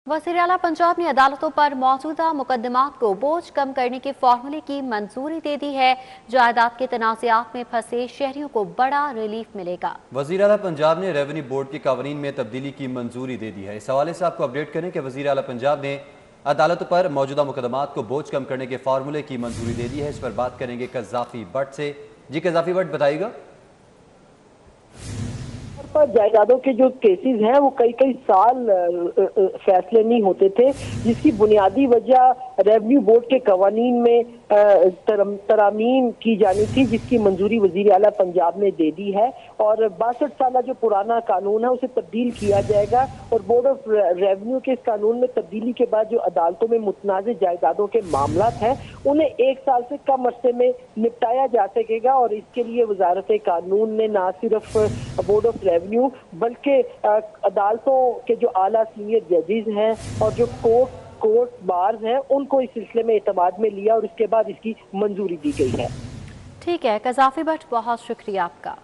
वज़ीर आला पंजाब ने अदालतों पर मौजूदा मुकदमात को बोझ कम करने के फॉर्मूले की मंजूरी दे दी है। जायदाद के तनाज़ात में फंसे शहरियों को बड़ा रिलीफ मिलेगा। वज़ीर आला पंजाब ने रेवेन्यू बोर्ड के कवानीन में तब्दीली की मंजूरी दे दी है। इस हवाले से आपको अपडेट करें कि वज़ीर आला पंजाब ने अदालतों पर मौजूदा मुकदमात को बोझ कम करने के फार्मूले की मंजूरी दे दी है। इस पर बात करेंगे कज़ाफ़ी भट्ट से। जी कज़ाफ़ी भट्ट, बताइएगा। पर जायदादों के जो केसेस हैं वो कई कई साल फैसले नहीं होते थे, जिसकी बुनियादी वजह रेवेन्यू बोर्ड के कवानीन में तरामीम की जानी थी, जिसकी मंजूरी वजीर आला पंजाब ने दे दी है। और 62 साल जो पुराना कानून है उसे तब्दील किया जाएगा और बोर्ड ऑफ रेवेन्यू के इस कानून में तब्दीली के बाद जो अदालतों में मुतनाज़ जायदादों के मामला हैं उन्हें 1 साल से कम अरसे में निपटाया जा सकेगा। और इसके लिए वजारत कानून ने न सिर्फ बोर्ड ऑफ रेवेन्यू बल्कि अदालतों के जो आला सीनियर जजेस हैं और जो कोर्ट बार्स हैं उनको इस सिलसिले में एतमाद में लिया और इसके बाद इसकी मंजूरी दी गई है। ठीक है कज़ाफ़ी भट्ट, बहुत शुक्रिया आपका।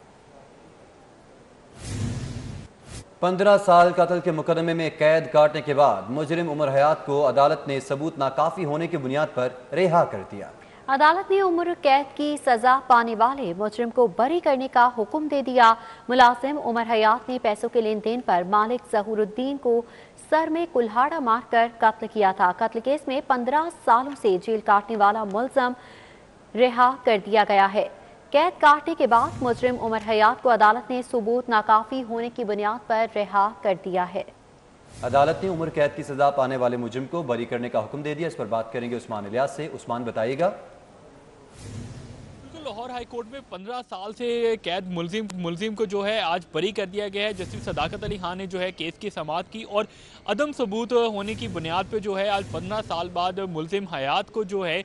15 साल कत्ल के मुकदमे में कैद काटने के बाद मुजरिम उमर हयात को अदालत ने सबूत नाकाफी होने की बुनियाद पर रिहा कर दिया। अदालत ने उम्र कैद की सजा पाने वाले मुजरिम को बरी करने का हुक्म दे दिया। मुलाजिम उमर हयात ने पैसों के लेन देन पर मालिक ज़हूरुद्दीन को सर में कुल्हाड़ा मारकर कत्ल किया था। कत्ल केस में 15 सालों से जेल काटने वाला मुलजम रिहा कर दिया गया है। कैद काटने के बाद मुजरिम उमर हयात को अदालत ने सबूत नाकाफी होने की बुनियाद पर रिहा कर दिया है। अदालत ने उम्र कैद की सजा पाने वाले मुजरिम को बरी करने का हुक्म दे दिया। इस पर बात करेंगे उस्मान इलियास से। उस्मान, बताइएगा। लाहौर हाई कोर्ट में 15 साल से कैद मुलजिम को जो है आज बरी कर दिया गया है। जस्टिस सदाकत अली खान ने जो है केस की समाअत की और अदम सबूत होने की बुनियाद पे जो है आज 15 साल बाद मुलजिम हयात को जो है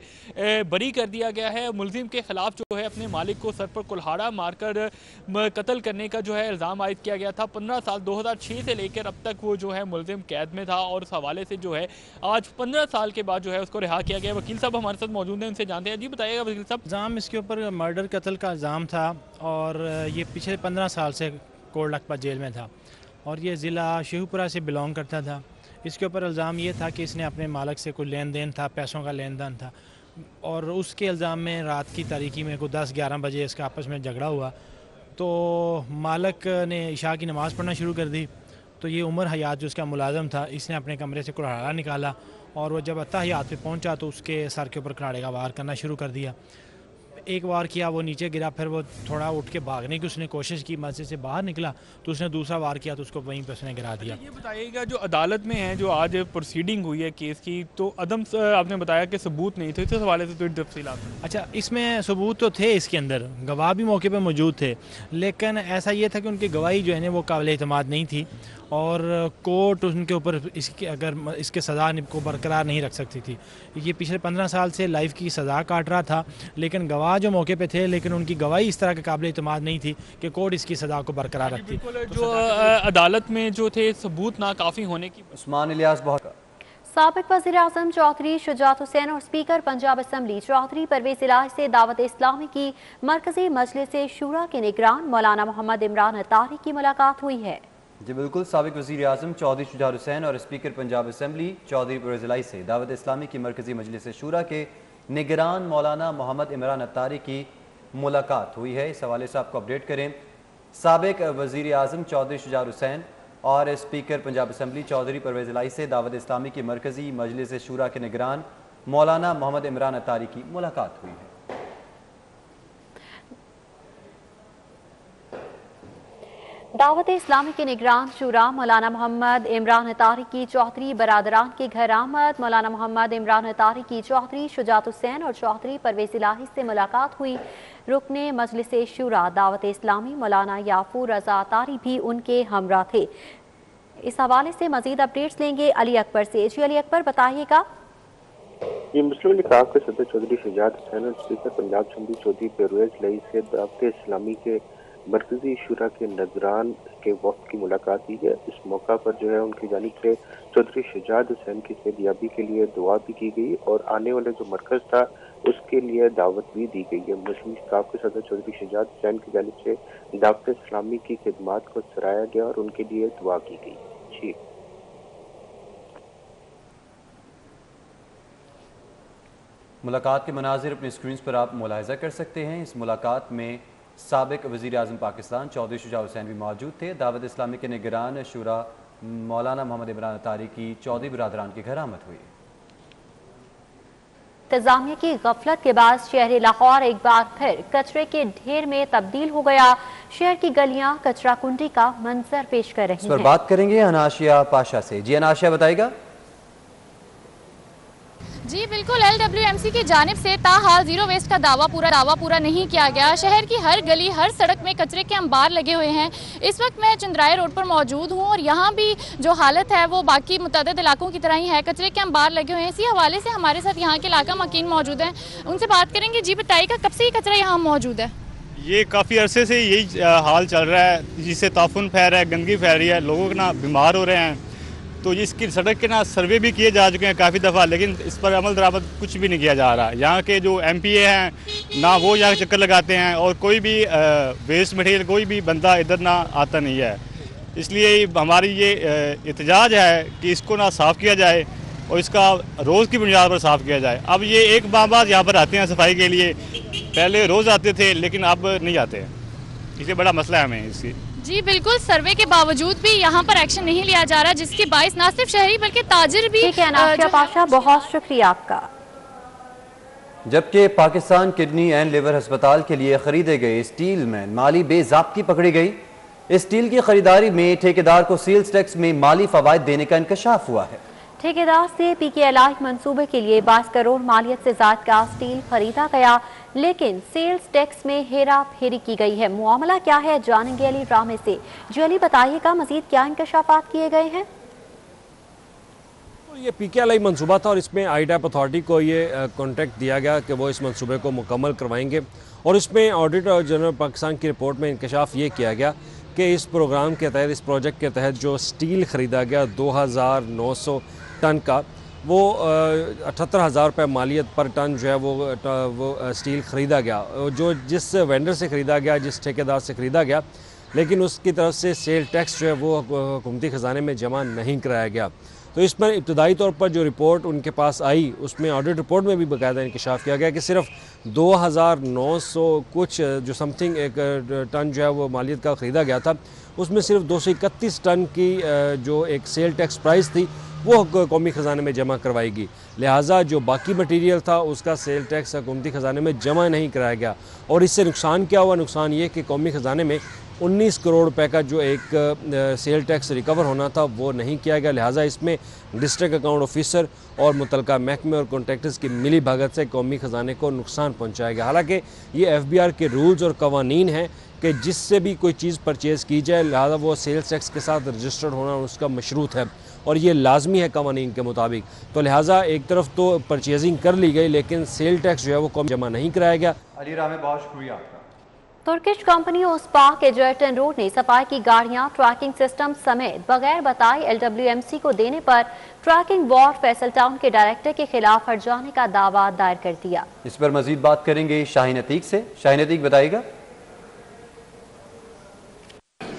बरी कर दिया गया है। मुलजिम के खिलाफ जो है अपने मालिक को सर पर कुल्हाड़ा मारकर कत्ल करने का जो है इल्ज़ाम आयद किया गया था। 15 साल 2006 से लेकर अब तक वो जो है मुलजिम कैद में था और उस हवाले से जो है आज 15 साल के बाद जो है उसको रिहा किया गया। वकील साहब हमारे साथ मौजूद हैं, उनसे जानते हैं। जी बताइएगा वकील साहब। इल्ज़ाम इसके ऊपर मर्डर कत्ल का इल्ज़ाम था और ये पिछले 15 साल से कोट लखपत जेल में था और ये ज़िला शेखुपुरा से बिलोंग करता था। इसके ऊपर इल्ज़ाम ये था कि इसने अपने मालिक से कोई लेन देन था, पैसों का लेन देन था और उसके इल्ज़ाम में रात की तारीकी में कोई 10-11 बजे इसका आपस में झगड़ा हुआ तो मालिक ने इशा की नमाज़ पढ़ना शुरू कर दी। तो ये उमर हयात जो उसका मुलाजम था, इसने अपने कमरे से कुल्हाड़ा निकाला और वह जब अता हयात पे पहुंचा तो उसके सर के ऊपर कुल्हाड़े का वार करना शुरू कर दिया। एक वार किया, वो नीचे गिरा, फिर वो थोड़ा उठ के भागने की उसने कोशिश की, मस्जिद से बाहर निकला तो उसने दूसरा वार किया तो उसको वहीं पे उसने गिरा दिया। ये बताइएगा जो अदालत में है, जो आज प्रोसीडिंग हुई है केस की, तो अदम आपने बताया कि सबूत नहीं थे, इस हवाले से थोड़ी तफसीलात। अच्छा, इसमें सबूत तो थे, इसके अंदर गवाह भी मौके पर मौजूद थे, लेकिन ऐसा ये था कि उनकी गवाही जो है ना वो काबिल एतमाद नहीं थी और कोर्ट उनके ऊपर इसके अगर इसके सज़ा को बरकरार नहीं रख सकती थी। ये पिछले 15 साल से लाइफ की सज़ा काट रहा था लेकिन गवाह जो मौके पे थे लेकिन उनकी गवाही इस तरह के काबिल एतमाद नहीं थी कि कोर्ट इसकी सज़ा को बरकरार रखती। जो अदालत में जो थे सबूत ना काफ़ी होने की। उस्मान इलियास, बहुत। साबिक वज़ीर आज़म चौधरी शुजात हुसैन और स्पीकर पंजाब असम्बली चौधरी परवेज़ इलाही से दावत इस्लामी की मरकज़ी मजलिस शूरा के निगरान मौलाना मोहम्मद इमरान अतारी की मुलाकात हुई है। जी बिल्कुल, साबिक वज़ीर आज़म चौधरी शुजात हुसैन और स्पीकर पंजाब असम्बली चौधरी परवेज़ इलाही से दावत इस्लामी की मरकज़ी मजलिस शूरा के निगरान मौलाना मोहम्मद इमरान अतारी की मुलाकात हुई है। इस हवाले से आपको अपडेट करें। साबिक वज़ीर आज़म चौधरी शुजात हुसैन और स्पीकर पंजाब असम्बली चौधरी परवेज़ इलाही से दावत इस्लामी की मरकज़ी मजलिस शूरा के निगरान मौलाना मोहम्मद इमरान अतारी की मुलाकात हुई है। दावत इस्लामी के निगरान शूरा मौलाना मोहम्मद इमरान अतारी की चौधरी बरादरान के घर आमद। मौलाना मोहम्मद इमरान अतारी की चौधरी शुजात हुसैन और चौधरी परवेज़ इलाही से मुलाकात हुई। रुकने मजलिस शूरा दावत इस्लामी मौलाना याफूर रज़ा अतारी भी उनके हमरा थे। इस हवाले से मजीद अपडेट्स लेंगे अली अकबर से। जी अली अकबर, बताइएगा। ये मुस्लिम लीग के सदर चौधरी शुजात हुसैन और स्पीकर पंजाब असम्बली चौधरी परवेज़ इलाही से दावत इस्लामी के मरकजी शुरा के निगरान के वक्त की मुलाकात हुई है। इस मौका पर जो है उनकी जानिब से चौधरी शुजात हुसैन की सेहतयाबी के लिए दुआ भी की गई और आने वाले जो मरकज था उसके लिए दावत भी दी गई है। मुस्लिम लीग के सदर चौधरी शुजात हुसैन की जानिब से दावत इस्लामी की खिदमात को सराहा गया और उनके लिए दुआ की गई। जी। मुलाकात के मनाजिर अपने स्क्रीन पर आप मुलाहिजा कर सकते हैं। इस मुलाकात में साबिक वज़ीर आज़म पाकिस्तान चौधरी शुजा हुसैन भी मौजूद थे। दावत इस्लामी के निगरान शुरा मौलाना मोहम्मद इमरान अत्तारी की चौधरी बिरादरान के घर आमद हुई। इंतजामिया की गफलत के बाद शहर लाहौर एक बार फिर कचरे के ढेर में तब्दील हो गया। शहर की गलियां कचरा कुंडी का मंजर पेश कर रही हैं। इस पर बात करेंगे अनाशिया पाशा से। जी अनाशिया, बताएगा। जी बिल्कुल, LWMC की जानिब से ताहाल जीरो वेस्ट का दावा पूरा नहीं किया गया। शहर की हर गली हर सड़क में कचरे के अंबार लगे हुए हैं। इस वक्त मैं चंद्राय रोड पर मौजूद हूँ और यहाँ भी जो हालत है वो बाकी मुतअद्दिद इलाकों की तरह ही है, कचरे के अंबार लगे हुए हैं। इसी हवाले से हमारे साथ यहाँ के इलाका मकीन मौजूद हैं, उनसे बात करेंगे। जी बताइएगा, कब से ये कचरा यहाँ मौजूद है? ये काफ़ी अरसे से यही हाल चल रहा है, जिससे ताफुन फैल रहा है, गंदगी फैल रही है, लोग ना बीमार हो रहे हैं। तो इसकी सड़क के ना सर्वे भी किए जा चुके हैं काफ़ी दफ़ा, लेकिन इस पर अमल दरामद कुछ भी नहीं किया जा रहा। यहाँ के जो MPA हैं ना वो यहाँ चक्कर लगाते हैं और कोई भी वेस्ट मटेरियल कोई भी बंदा इधर ना आता नहीं है। इसलिए हमारी ये एहतजाज है कि इसको ना साफ़ किया जाए और इसका रोज़ की बुनियाद पर साफ़ किया जाए। अब ये एक माह बाद यहाँ पर आते हैं सफाई के लिए, पहले रोज़ आते थे लेकिन अब नहीं आते हैं। इसलिए बड़ा मसला है हमें इसकी। जी बिल्कुल, सर्वे के बावजूद भी यहाँ पर एक्शन नहीं लिया जा रहा, जिसकी बाइस ना सिर्फ शहरी बल्कि ताजिर भी। ठीक है अनाशिया पाशा, बहुत शुक्रिया आपका। जबकि पाकिस्तान किडनी एंड लिवर अस्पताल के लिए खरीदे गए स्टील में माली बेज़ाब्ती पकड़ी गई। स्टील की खरीदारी में ठेकेदार को सेल्स टैक्स में माली फवायद देने का इंकशाफ हुआ है। ठेकेदार से PKLI मंसूबे के लिए 22 करोड़ मालियत से ज्यादा का स्टील खरीदा गया, लेकिन सेल्स टैक्स में हेरा फेरी की गई है। मामला क्या है, जानेंगे अली रामे से। जी अली, बताइएगा मजीद क्या इंकशाफात किए गए हैं? ये PKLI मंसूबा था और इसमें ITAP अथॉरिटी को ये कॉन्ट्रैक्ट दिया गया कि वो इस मंसूबे को मुकम्मल करवाएंगे। और इसमें ऑडिटर जनरल पाकिस्तान की रिपोर्ट में इंकशाफ ये किया गया कि इस प्रोग्राम के तहत, इस प्रोजेक्ट के तहत जो स्टील ख़रीदा गया 2900 टन का, वो 78,000 रुपये मालियत पर टन जो है वो स्टील ख़रीदा गया, जो जिस वेंडर से ख़रीदा गया, जिस ठेकेदार से ख़रीदा गया, लेकिन उसकी तरफ से सेल टैक्स जो है वो हुकूमती ख़जाने में जमा नहीं कराया गया। तो इस पर इब्तदाई तौर पर जो रिपोर्ट उनके पास आई, उसमें ऑडिट रिपोर्ट में भी बाकायदा इंकशाफ किया गया कि सिर्फ 2900 कुछ जो समथिंग एक टन जो है वो मालियत का ख़रीदा गया था, उसमें सिर्फ 231 टन की जो एक सेल टैक्स प्राइस थी वो कौमी ख़जाने में जमा करवाएगी। लिहाजा जो बाकी मटीरियल था उसका सेल टैक्स हुकूमती ख़जाने में जमा नहीं कराया गया। और इससे नुकसान क्या हुआ? नुकसान ये कि कौमी ख़जाने में 19 करोड़ रुपए का जो एक सेल टैक्स रिकवर होना था वो नहीं किया गया। लिहाजा इसमें डिस्ट्रिक्ट अकाउंट ऑफिसर और मुतलका महकमे और कॉन्ट्रैक्टर्स की मिली भगत से कौमी ख़जाने को नुकसान पहुँचाया गया। हालाँकि ये FBR के रूल्स और कवानीन हैं कि जिससे भी कोई चीज़ परचेज़ की जाए, लिहाजा वो सेल्स टैक्स के साथ रजिस्टर्ड होना उसका मशरूत है और ये लाजमी है कवानीन के मुताबिक। तो लिहाजा एक तरफ तो परचेजिंग कर ली गई, लेकिन सेल टैक्स जो है वो कम जमा नहीं कराया गया। अली रामे, बहुत शुक्रिया आपका। तुर्किश कंपनी ओस्पाक एजर्टन रोड ने सफाई की गाड़ियां ट्रैकिंग सिस्टम समेत बगैर बताए LWMC को देने पर ट्रैकिंग वार्ड फैसल टाउन के डायरेक्टर के खिलाफ हट जाने का दावा दायर कर दिया। इस पर मजीद बात करेंगे शाहीन अतीक से। शाहीन अतीक, बताइएगा।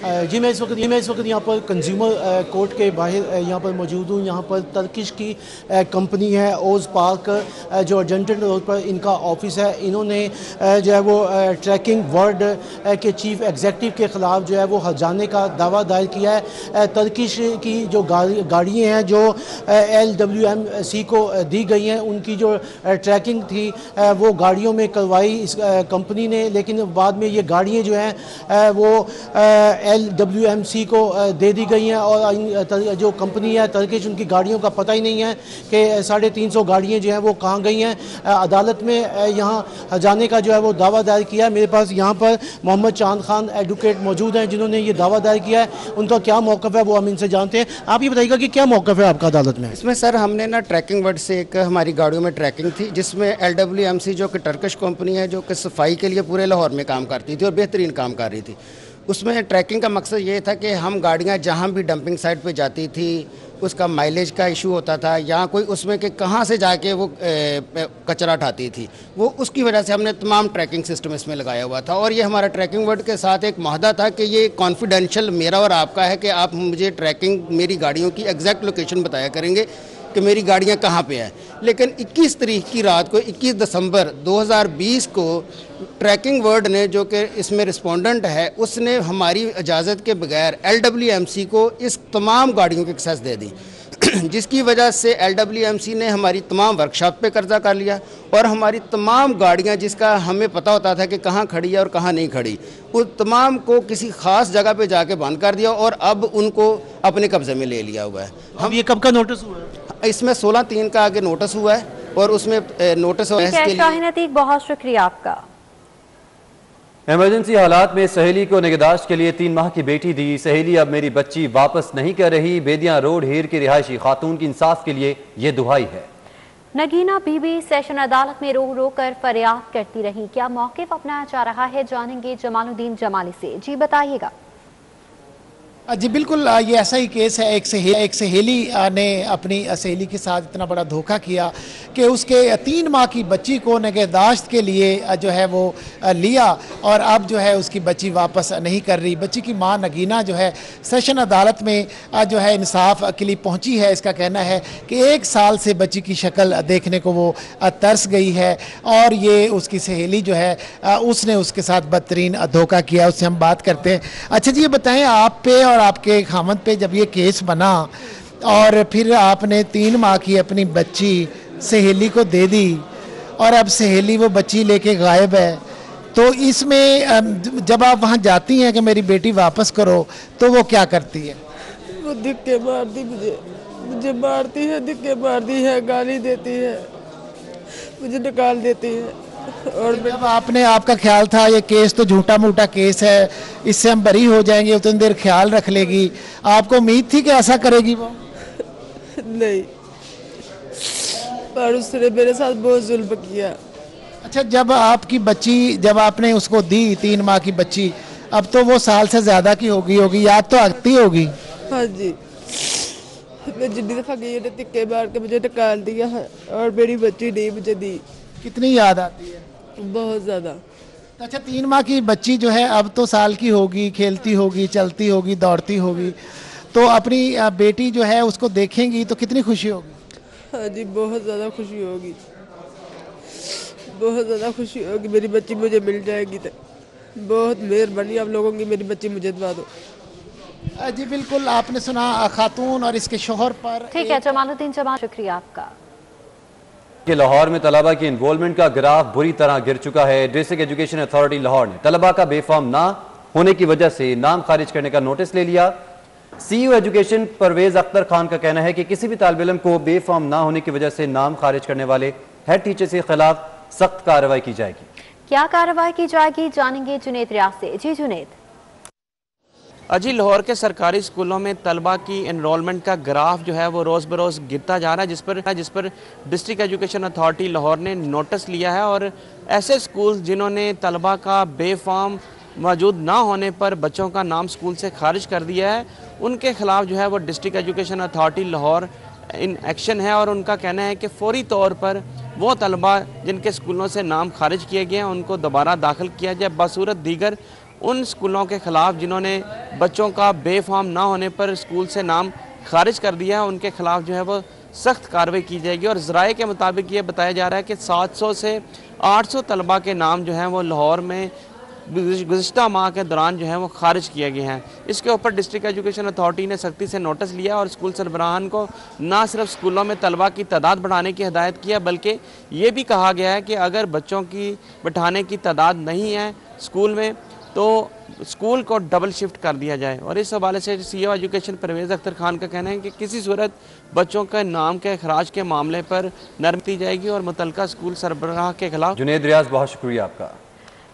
जी मैं इस वक्त यहाँ पर कंज्यूमर कोर्ट के बाहर यहाँ पर मौजूद हूँ। यहाँ पर तर्किश की कंपनी है ओज पार्क, जो अर्जेंटन रोड पर इनका ऑफिस है। इन्होंने जो है वो ट्रैकिंग वर्ड के चीफ एग्जीक्यूटिव के ख़िलाफ़ जो है वो हटाने का दावा दायर किया है। तर्किश की जो गाड़ियाँ हैं जो LWMC को दी गई हैं, उनकी जो ट्रैकिंग थी वो गाड़ियों में करवाई इस कंपनी ने, लेकिन बाद में ये गाड़ियाँ जो हैं वो LWMC को दे दी गई हैं और जो कंपनी है तर्किश, उनकी गाड़ियों का पता ही नहीं है कि 350 गाड़ियाँ जो हैं वो कहाँ गई हैं। अदालत में यहाँ जाने का जो है वो दावा दायर किया है। मेरे पास यहाँ पर मोहम्मद चांद खान एडवोकेट मौजूद हैं जिन्होंने ये दावा दायर किया है। उनका क्या मौक़िफ़ है वो हम इनसे जानते हैं। आप ये बताइएगा कि क्या मौक़िफ़ है आपका अदालत में? इसमें सर हमने ना ट्रैकिंग वर्ड से एक हमारी गाड़ियों में ट्रैकिंग थी, जिसमें LWMC जो कि टर्किश कंपनी है, जो कि सफाई के लिए पूरे लाहौर में काम करती थी और बेहतरीन काम कर रही थी। उसमें ट्रैकिंग का मकसद ये था कि हम गाड़ियाँ जहाँ भी डंपिंग साइट पे जाती थी उसका माइलेज का इशू होता था, या कोई उसमें कि कहाँ से जाके वो कचरा उठाती थी, वो उसकी वजह से हमने तमाम ट्रैकिंग सिस्टम इसमें लगाया हुआ था। और ये हमारा ट्रैकिंग वर्ड के साथ एक मुआहदा था कि ये कॉन्फिडेंशियल मेरा और आपका है कि आप मुझे ट्रैकिंग मेरी गाड़ियों की एग्जैक्ट लोकेशन बताया करेंगे कि मेरी गाड़ियां कहाँ पे हैं। लेकिन 21 तारीख की रात को 21 दिसंबर 2020 को ट्रैकिंग वर्ड ने, जो कि इसमें रिस्पोंडेंट है, उसने हमारी इजाज़त के बगैर LWMC को इस तमाम गाड़ियों की एक्सेस दे दी, जिसकी वजह से LWMC ने हमारी तमाम वर्कशॉप पे कब्जा कर लिया और हमारी तमाम गाड़ियां, जिसका हमें पता होता था कि कहाँ खड़ी है और कहाँ नहीं खड़ी, उन तमाम को किसी ख़ास जगह पे जाके बंद कर दिया और अब उनको अपने कब्जे में ले लिया हुआ है। हम ये कब का नोटिस हुआ है? इसमें 16/3 का आगे नोटिस हुआ है और उसमें नोटिस शाहीन अतीक, बहुत शुक्रिया आपका। इमरजेंसी हालात में सहेली को निगहदाश्त के लिए 3 माह की बेटी दी। सहेली अब मेरी बच्ची वापस नहीं कर रही। बेदियां रोड हेर की रिहायशी खातून की इंसाफ के लिए ये दुहाई है। नगीना बीबी सेशन अदालत में रो रो कर फरियाद करती रही। क्या मौक़िफ़ अपनाया जा रहा है, जानेंगे जमालुद्दीन जमाली से। जी बताइएगा। जी बिल्कुल, ये ऐसा ही केस है। एक सहेली ने अपनी सहेली के साथ इतना बड़ा धोखा किया कि उसके 3 माह की बच्ची को निगहदाश्त के लिए जो है वो लिया और अब जो है उसकी बच्ची वापस नहीं कर रही। बच्ची की मां नगीना जो है सेशन अदालत में जो है इंसाफ के लिए पहुंची है। इसका कहना है कि 1 साल से बच्ची की शक्ल देखने को वो तरस गई है और ये उसकी सहेली जो है उसने उसके साथ बदतरीन धोखा किया। उससे हम बात करते हैं। अच्छा जी, ये बताएं, आप पे और आपके खामद पे जब ये केस बना और फिर आपने 3 माह की अपनी बच्ची सहेली को दे दी और अब सहेली वो बच्ची लेके गायब है, तो इसमें जब आप वहाँ जाती हैं कि मेरी बेटी वापस करो, तो वो क्या करती है? वो धिक्के मारती, मुझे मारती है, धिक्के मारती है, गाली देती है, मुझे निकाल देती है। और जब आपका ख्याल था ये केस तो झूठा मूठा केस है, इससे हम बरी हो जाएंगे, उतनी देर ख्याल रख लेगी, आपको उम्मीद थी कि ऐसा करेगी वो? नहीं, पर उसने मेरे साथ बहुत जुल्म किया। अच्छा, जब आपकी बच्ची, जब आपने उसको दी 3 माह की बच्ची, अब तो वो साल से ज्यादा की होगी, याद तो आती होगी। हाँ जी, मैं जितनी दफा गई ने धिक्के मार के मुझे निकाल दिया है और मेरी बच्ची नहीं मुझे दी। कितनी याद आती है? बहुत ज्यादा। अच्छा, 3 माह की बच्ची जो है अब तो साल की होगी, खेलती होगी, चलती होगी, दौड़ती होगी, तो अपनी बेटी जो है उसको देखेंगी तो कितनी खुशी होगी? हाँ जी, बहुत ज़्यादा खुशी होगी, बहुत ज़्यादा खुशी होगी। मेरी बच्ची मुझे मिल जाएगी तो बहुत मेहरबानी आप लोगों की, मेरी बच्ची मुझे दवा दो। जी बिल्कुल, आपने सुना खातून और इसके शोहर पर। ठीक है जमालुद्दीन जमाल, शुक्रिया आपका। कि लाहौर में तलबा की इन्वॉल्वमेंट का ग्राफ बुरी तरह गिर चुका है। डिस्ट्रिक्ट एजुकेशन अथॉरिटी लाहौर ने तलबा का बेफाम ना होने की वजह से नाम खारिज करने का नोटिस ले लिया। सीईओ एजुकेशन परवेज अख्तर खान का कहना है कि किसी भी तालिब इल्म को बेफाम ना होने की वजह से नाम खारिज करने वाले हेड टीचर के खिलाफ सख्त कार्रवाई की जाएगी। क्या कार्रवाई की जाएगी, जानेंगे जुनेद रियाज से। जी जुनेद। अजी, लाहौर के सरकारी स्कूलों में तलबा की एनरोलमेंट का ग्राफ जो है वो रोज़ बरोज़ गिरता जा रहा है, जिस पर डिस्ट्रिक्ट एजुकेशन अथॉरिटी लाहौर ने नोटिस लिया है और ऐसे स्कूल जिन्होंने तलबा का बेफाम मौजूद ना होने पर बच्चों का नाम स्कूल से खारिज कर दिया है, उनके खिलाफ जो है वो district education authority Lahore in action है और उनका कहना है कि फौरी तौर पर वो तलबा जिनके स्कूलों से नाम खारिज किए गए हैं उनको दोबारा दाखिल किया जाए, बसूरत दीगर उन स्कूलों के खिलाफ जिन्होंने बच्चों का बेफाम ना होने पर स्कूल से नाम खारिज कर दिया है, उनके खिलाफ जो है वो सख्त कार्रवाई की जाएगी। और ज़राए के मुताबिक ये बताया जा रहा है कि 700 से 800 तलबा के नाम जो हैं वो लाहौर में गुज़िश्ता माह के दौरान जो है वो खारिज किए गए हैं। इसके ऊपर डिस्ट्रिक्ट एजुकेशन अथॉरिटी ने सख्ती से नोटिस लिया और स्कूल सरबराहान को ना सिर्फ स्कूलों में तलबा की तादाद बढ़ाने की हिदायत किया, बल्कि ये भी कहा गया है कि अगर बच्चों की बिठाने की तादाद नहीं है स्कूल में तो स्कूल को डबल शिफ्ट कर दिया जाए। और इस हवाले से सीईओ एजुकेशन परवेज अख्तर खान का कहना है कि किसी सूरत बच्चों के नाम के अखराज के मामले पर नरमी की जाएगी और मुतल्लिका स्कूल सरबराह के खिलाफ। जुनेद रियाज, बहुत शुक्रिया आपका।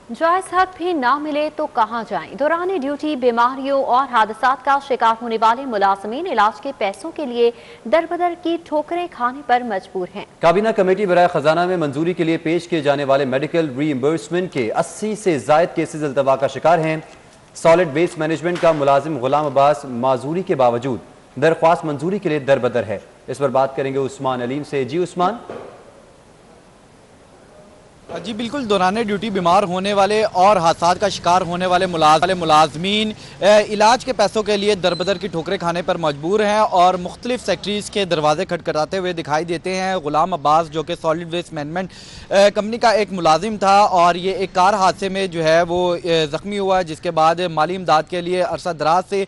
जायज हक भी ना मिले तो कहाँ जाएं? दौरान ड्यूटी बीमारियों और हादसात का शिकार होने वाले मुलाजमीन इलाज के पैसों के लिए दरबदर की ठोकरें खाने पर मजबूर हैं। काबीना कमेटी बराए खजाना में मंजूरी के लिए पेश किए जाने वाले मेडिकल रीइंबर्समेंट के 80 से जायद केसेज अल्तवा का शिकार हैं। सॉलिड वेस्ट मैनेजमेंट का मुलाजिम गुलाम अब्बास माजूरी के बावजूद दरख्वास्त मंजूरी के लिए दरबदर है। इस पर बात करेंगे उस्मान अलीम से। जी उस्मान। जी बिल्कुल, दौरान ड्यूटी बीमार होने वाले और हादसा का शिकार होने वाले मुलाजमीन इलाज के पैसों के लिए दरबदर की ठोकरें खाने पर मजबूर हैं और मुख्तलिफ सेक्टरीज़ के दरवाजे खटखटाते हुए दिखाई देते हैं। गुलाम अब्बास जो कि सॉलिड वेस्ट मैनेजमेंट कंपनी का एक मुलाजिम था और ये एक कार हादसे में जो है वो ज़ख्मी हुआ, जिसके बाद माली इमदाद के लिए अरसा दराज से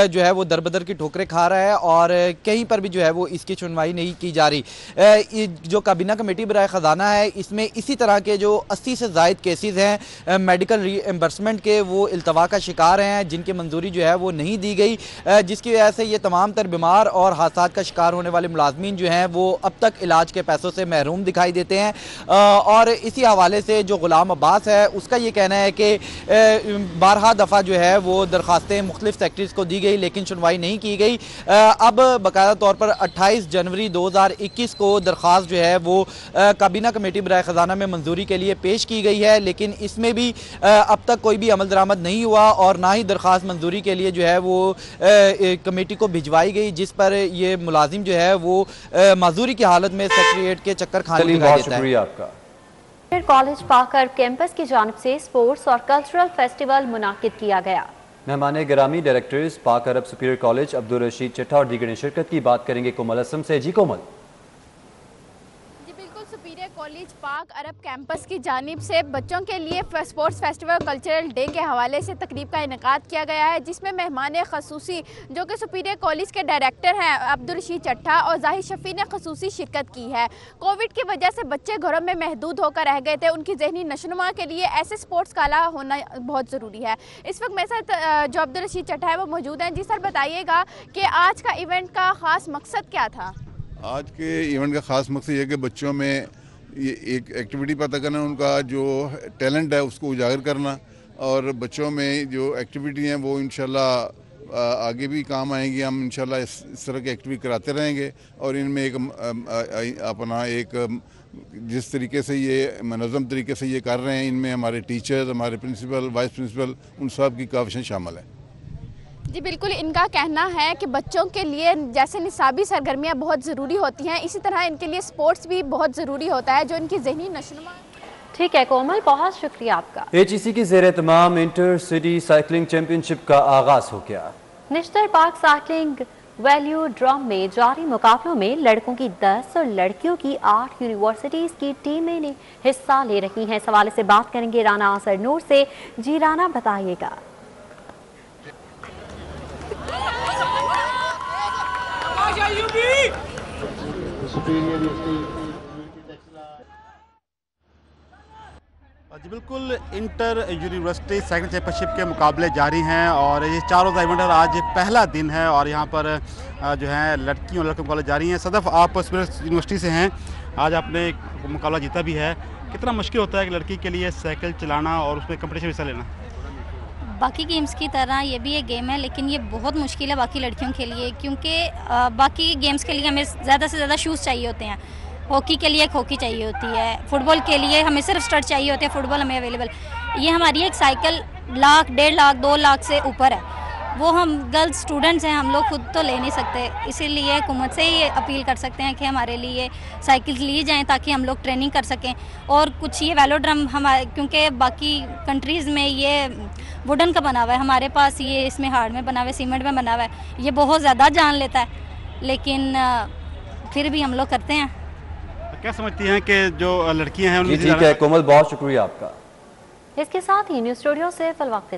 जो है वो दरबदर की ठोकरें खा रहा है और कहीं पर भी जो है वो इसकी सुनवाई नहीं की जा रही। जो काबीना कमेटी बराए ख़जाना है, इसमें इसी तरह के जो 80 से ज़ायद केसेस हैं मेडिकल रीएम्बर्समेंट के, वो इल्तवा का शिकार हैं, जिनकी मंजूरी जो है वो नहीं दी गई, जिसकी वजह से ये तमाम तर बीमार और हादसा का शिकार होने वाले मुलाजमीन जो हैं वो अब तक इलाज के पैसों से महरूम दिखाई देते हैं। और इसी हवाले से जो गुलाम अब्बास है उसका ये कहना है कि 12 दफ़ा जो है वो दरख्वास्तें मुख्तलिफ सेक्टरीज़ को दी गई लेकिन सुनवाई नहीं की गई। अब बाकायदा तौर पर 28 जनवरी 2021 को दरख्वास्त जो है वो काबीना कमेटी बराए ख़जाना में मंजूरी के लिए पेश की गई है, लेकिन इसमें भी अब तक कोई भी अमल दरामद नहीं हुआ और ना ही दरख्वास्त मंजूरी के लिए जो है वो कमेटी को भिजवाई गई, जिस पर ये मुलाजिम जो है वो माजूरी की हालत में सेक्रेटरीट के चक्कर खाने दिखाई देता है। आपका कॉलेज पाकर कैंपस की जानिब से स्पोर्ट्स और कल्चरल फेस्टिवल मुनाकिद किया गया। मेहमान गिरामी डायरेक्टर्स पाक अरब सुपीरियर कॉलेज अब्दुल रशीद चट्टा और दीगर ने शिरकत की। बात करेंगे कोमल असम से। जी कोमल। सुपीरियर कॉलेज पाक अरब कैंपस की जानिब से बच्चों के लिए स्पोर्ट्स फेस्टिवल कल्चरल डे के हवाले से तकरीब का इनेकाद किया गया है, जिसमें मेहमान खसूसी जो कि सुपीरियर कॉलेज के डायरेक्टर हैं अब्दुल रशीद चट्टा और जाहिर शफी ने खसूसी शिरकत की है। कोविड की वजह से बच्चे घरों में महदूद होकर रह गए थे, उनकी जहनी नशोनुमा के लिए ऐसे स्पोर्ट्स का आला होना बहुत ज़रूरी है। इस वक्त मेरे साथ जो अब्दुल रशीद चट्टा है वो मौजूद हैं। जी सर, बताइएगा कि आज का इवेंट का ख़ास मकसद क्या था? आज के इवेंट का ख़ास मकसद ये कि बच्चों में ये एक एक्टिविटी पता करना, उनका जो टैलेंट है उसको उजागर करना और बच्चों में जो एक्टिविटी हैं वो इंशाल्लाह आगे भी काम आएंगी। हम इंशाल्लाह इस तरह की एक्टिविटी कराते रहेंगे और इनमें एक अपना एक जिस तरीके से ये मनज़्ज़म तरीके से ये कर रहे हैं, इनमें हमारे टीचर्स, हमारे प्रिंसिपल, वाइस प्रिंसिपल, उन सब की काविशें शामिल हैं। जी बिल्कुल, इनका कहना है कि बच्चों के लिए जैसे निसाबी सरगर्मियाँ बहुत ज़रूरी होती हैं, इसी तरह इनके लिए स्पोर्ट्स भी बहुत ज़रूरी होता है जो इनकी ज़हनी नशोनुमा। ठीक है कोमल, बहुत शुक्रिया आपका। HEC की ज़ेर तमाम इंटर सिटी साइकिलिंग चैंपियनशिप का आगाज हो गया। Nishtar park cycling value drum में जारी मुकाबलों में लड़कों की 10 और लड़कियों की 8 यूनिवर्सिटीज़ की टीमें ने हिस्सा ले रही हैं। इस हवाले से बात करेंगे राना असर नूर से। जी राना, बताइएगा। जी बिल्कुल, इंटर यूनिवर्सिटी साइकिल चैंपियनशिप के मुकाबले जारी हैं और ये 4 रोज़ा इवेंट और आज पहला दिन है और यहाँ पर जो है लड़कियों और लड़के मुकाबले जारी हैं। सदफ, आप यूनिवर्सिटी से हैं, आज आपने मुकाबला जीता भी है, कितना मुश्किल होता है कि लड़की के लिए साइकिल चलाना और उसमें कंपटीशन हिस्सा लेना? बाकी गेम्स की तरह ये भी एक गेम है, लेकिन ये बहुत मुश्किल है बाकी लड़कियों के लिए, क्योंकि बाकी गेम्स के लिए हमें ज़्यादा से ज़्यादा शूज़ चाहिए होते हैं। हॉकी के लिए एक हॉकी चाहिए होती है, फुटबॉल के लिए हमें सिर्फ स्टड चाहिए होते हैं, फुटबॉल हमें अवेलेबल। ये हमारी एक साइकिल 1 लाख, 1.5 लाख, 2 लाख से ऊपर है, वो हम गर्ल्स स्टूडेंट्स हैं, हम लोग खुद तो ले नहीं सकते। इसीलिए हुकूमत से ही अपील कर सकते हैं कि हमारे लिए साइकिल ली जाएं ताकि हम लोग ट्रेनिंग कर सकें। और कुछ ये वेलोड्रम हमारे, क्योंकि बाकी कंट्रीज़ में ये वुडन का बना हुआ है, हमारे पास ये इसमें हार्ड में बना हुआ है, सीमेंट में बना हुआ है, ये बहुत ज़्यादा जान लेता है, लेकिन फिर भी हम लोग करते हैं। क्या समझती हैं कि जो लड़कियां हैं उनकी? ठीक है कोमल, बहुत शुक्रिया आपका। इसके साथ ही न्यूज़ स्टूडियो से फिल वक्त